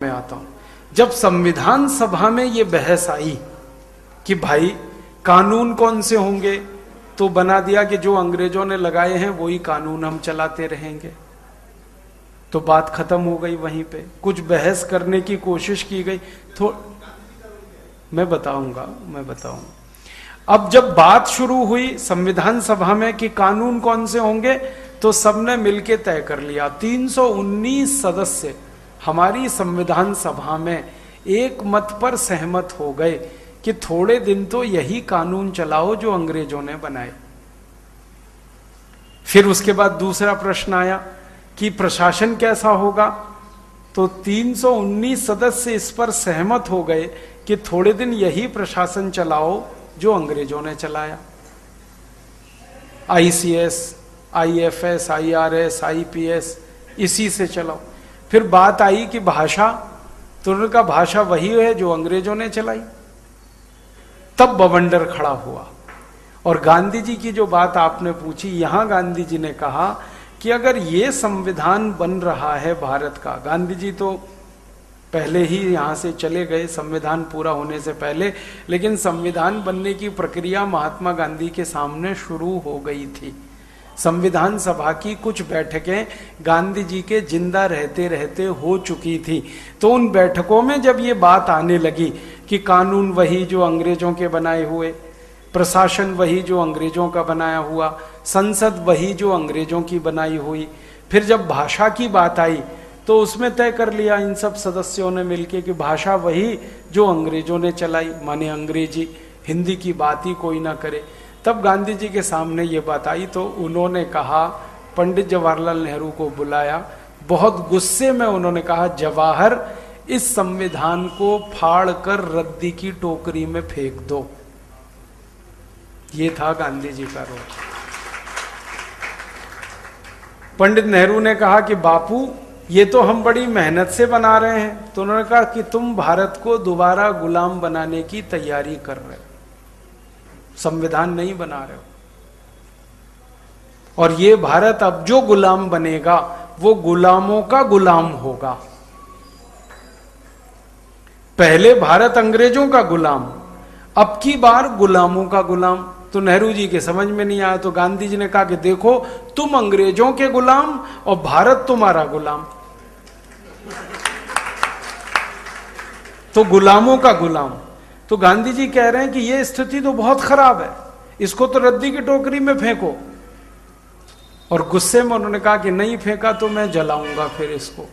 मैं आता हूं। जब संविधान सभा में ये बहस आई कि भाई कानून कौन से होंगे, तो बना दिया कि जो अंग्रेजों ने लगाए हैं वही कानून हम चलाते रहेंगे। तो बात खत्म हो गई वहीं पे। कुछ बहस करने की कोशिश की गई तो मैं बताऊंगा। अब जब बात शुरू हुई संविधान सभा में कि कानून कौन से होंगे, तो सबने मिलकर तय कर लिया। 319 सदस्य हमारी संविधान सभा में एक मत पर सहमत हो गए कि थोड़े दिन तो यही कानून चलाओ जो अंग्रेजों ने बनाए। फिर उसके बाद दूसरा प्रश्न आया कि प्रशासन कैसा होगा, तो 319 सदस्य इस पर सहमत हो गए कि थोड़े दिन यही प्रशासन चलाओ जो अंग्रेजों ने चलाया। ICS, IFS, IRS, IPS इसी से चलाओ। फिर बात आई कि भाषा, तो उन्होंने कहा भाषा वही है जो अंग्रेजों ने चलाई। तब बवंडर खड़ा हुआ। और गांधी जी की जो बात आपने पूछी, यहां गांधी जी ने कहा कि अगर ये संविधान बन रहा है भारत का, गांधी जी तो पहले ही यहां से चले गए संविधान पूरा होने से पहले, लेकिन संविधान बनने की प्रक्रिया महात्मा गांधी के सामने शुरू हो गई थी। संविधान सभा की कुछ बैठकें गांधी जी के जिंदा रहते रहते हो चुकी थी। तो उन बैठकों में जब ये बात आने लगी कि कानून वही जो अंग्रेजों के बनाए हुए, प्रशासन वही जो अंग्रेजों का बनाया हुआ, संसद वही जो अंग्रेजों की बनाई हुई, फिर जब भाषा की बात आई तो उसमें तय कर लिया इन सब सदस्यों ने मिलकर कि भाषा वही जो अंग्रेजों ने चलाई, माने अंग्रेजी, हिंदी की बात ही कोई ना करे। तब गांधी जी के सामने ये बात आई तो उन्होंने कहा, पंडित जवाहरलाल नेहरू को बुलाया, बहुत गुस्से में उन्होंने कहा, जवाहर इस संविधान को फाड़ कर रद्दी की टोकरी में फेंक दो। ये था गांधी जी का रोल। पंडित नेहरू ने कहा कि बापू ये तो हम बड़ी मेहनत से बना रहे हैं। तो उन्होंने कहा कि तुम भारत को दोबारा गुलाम बनाने की तैयारी कर रहे हो, संविधान नहीं बना रहे हो। और ये भारत अब जो गुलाम बनेगा वो गुलामों का गुलाम होगा। पहले भारत अंग्रेजों का गुलाम, अब की बार गुलामों का गुलाम। तो नेहरू जी के समझ में नहीं आया, तो गांधी जी ने कहा कि देखो तुम अंग्रेजों के गुलाम और भारत तुम्हारा गुलाम, तो गुलामों का गुलाम। तो गांधी जी कह रहे हैं कि यह स्थिति तो बहुत खराब है, इसको तो रद्दी की टोकरी में फेंको। और गुस्से में उन्होंने कहा कि नहीं फेंका तो मैं जलाऊंगा फिर इसको,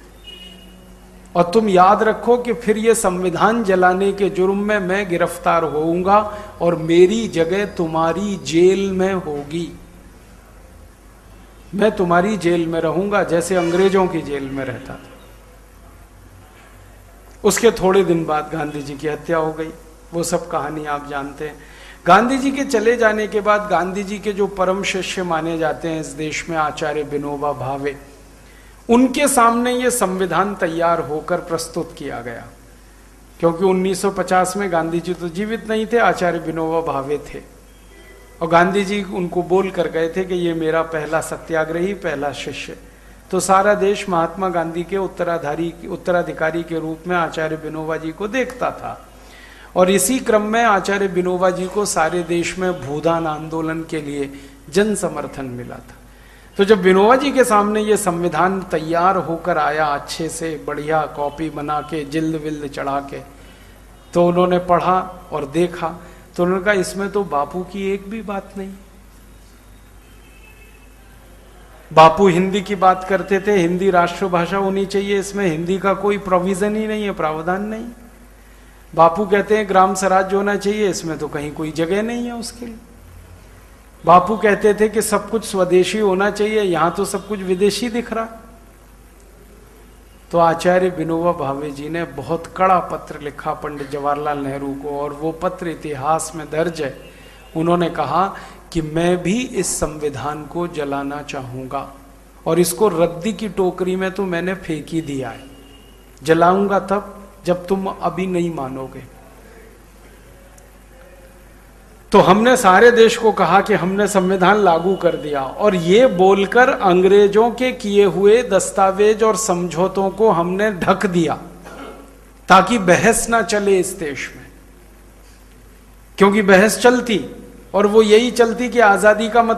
और तुम याद रखो कि फिर ये संविधान जलाने के जुर्म में मैं गिरफ्तार होऊंगा और मेरी जगह तुम्हारी जेल में होगी। मैं तुम्हारी जेल में रहूंगा जैसे अंग्रेजों की जेल में रहता था। उसके थोड़े दिन बाद गांधी जी की हत्या हो गई। वो सब कहानी आप जानते हैं। गांधी जी के चले जाने के बाद गांधी जी के जो परम शिष्य माने जाते हैं इस देश में, आचार्य विनोबा भावे, उनके सामने ये संविधान तैयार होकर प्रस्तुत किया गया। क्योंकि 1950 में गांधी जी तो जीवित नहीं थे, आचार्य विनोबा भावे थे। और गांधी जी उनको बोल कर गए थे कि ये मेरा पहला सत्याग्रही, पहला शिष्य। तो सारा देश महात्मा गांधी के उत्तराधिकारी के रूप में आचार्य विनोबा जी को देखता था। और इसी क्रम में आचार्य विनोबा जी को सारे देश में भूदान आंदोलन के लिए जन समर्थन मिला था। तो जब विनोबा जी के सामने ये संविधान तैयार होकर आया, अच्छे से बढ़िया कॉपी बना के जिल्द विल्द चढ़ा के, तो उन्होंने पढ़ा और देखा, तो उन्होंने कहा इसमें तो बापू की एक भी बात नहीं। बापू हिंदी की बात करते थे, हिंदी राष्ट्रभाषा होनी चाहिए, इसमें हिंदी का कोई प्रोविजन ही नहीं है, प्रावधान नहीं। बापू कहते हैं ग्राम स्वराज्य होना चाहिए, इसमें तो कहीं कोई जगह नहीं है उसके लिए। बापू कहते थे कि सब कुछ स्वदेशी होना चाहिए, यहां तो सब कुछ विदेशी दिख रहा। तो आचार्य विनोबा भावे जी ने बहुत कड़ा पत्र लिखा पंडित जवाहरलाल नेहरू को, और वो पत्र इतिहास में दर्ज है। उन्होंने कहा कि मैं भी इस संविधान को जलाना चाहूंगा, और इसको रद्दी की टोकरी में तो मैंने फेंक ही दिया है, जलाऊंगा तब जब तुम अभी नहीं मानोगे। तो हमने सारे देश को कहा कि हमने संविधान लागू कर दिया, और ये बोलकर अंग्रेजों के किए हुए दस्तावेज और समझौतों को हमने ढक दिया ताकि बहस ना चले इस देश में, क्योंकि बहस चलती और वो यही चलती कि आजादी का मतलब